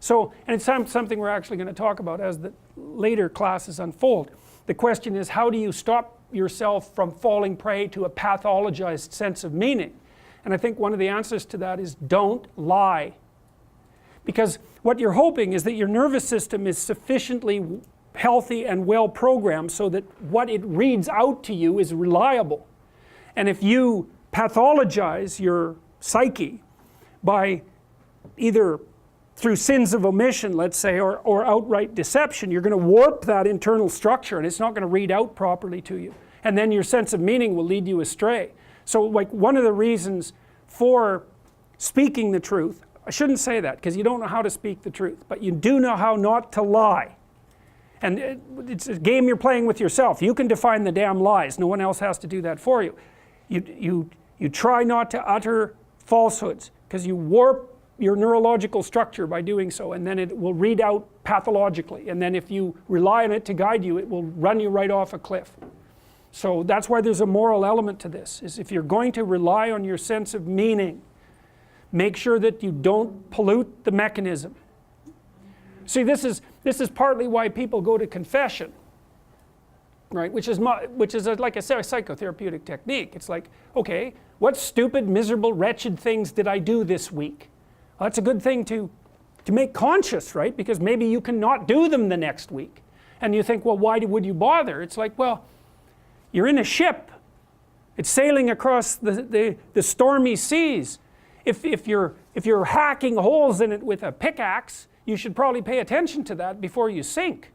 So, and it's something we're actually going to talk about as the later classes unfold. The question is, how do you stop yourself from falling prey to a pathologized sense of meaning? And I think one of the answers to that is don't lie. Because what you're hoping is that your nervous system is sufficiently healthy and well programmed so that what it reads out to you is reliable. And if you pathologize your psyche by either through sins of omission, let's say, or outright deception, you're going to warp that internal structure and it's not going to read out properly to you. And then your sense of meaning will lead you astray. So like one of the reasons for speaking the truth, I shouldn't say that because you don't know how to speak the truth, but you do know how not to lie. And it's a game you're playing with yourself. You can define the damn lies. No one else has to do that for you. You try not to utter falsehoods because you warp your neurological structure by doing so, and then it will read out pathologically, and then if you rely on it to guide you, it will run you right off a cliff. So that's why there's a moral element to this, is if you're going to rely on your sense of meaning, make sure that you don't pollute the mechanism. See, this is partly why people go to confession, right? Which is like I said, a psychotherapeutic technique. It's like, okay, what stupid, miserable, wretched things did I do this week? Well, that's a good thing to make conscious, right? Because maybe you can not do them the next week. And you think, well, why would you bother? It's like, well, you're in a ship. It's sailing across the stormy seas. If you're hacking holes in it with a pickaxe, you should probably pay attention to that before you sink.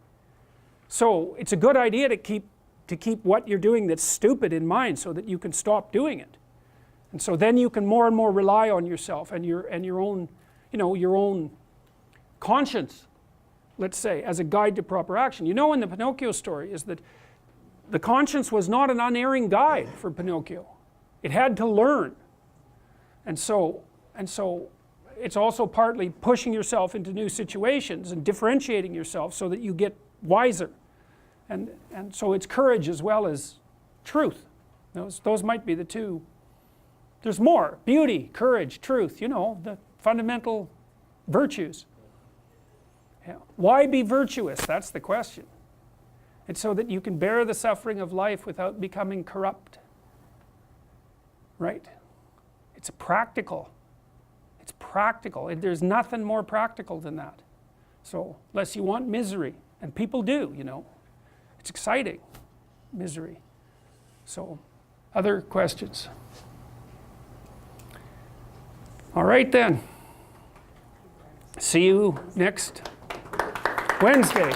So it's a good idea to keep what you're doing that's stupid in mind so that you can stop doing it. And so then you can more and more rely on yourself and your own, your own conscience, let's say, as a guide to proper action. In the Pinocchio story is that the conscience was not an unerring guide for Pinocchio. It had to learn. And so it's also partly pushing yourself into new situations and differentiating yourself so that you get wiser. And so it's courage as well as truth. Those might be the two. There's more. Beauty, courage, truth, the fundamental virtues. Yeah. Why be virtuous? That's the question. It's so that you can bear the suffering of life without becoming corrupt. Right? It's practical. It's practical. There's nothing more practical than that. So, unless you want misery, and people do, It's exciting, misery. So, other questions? All right then. See you next Wednesday.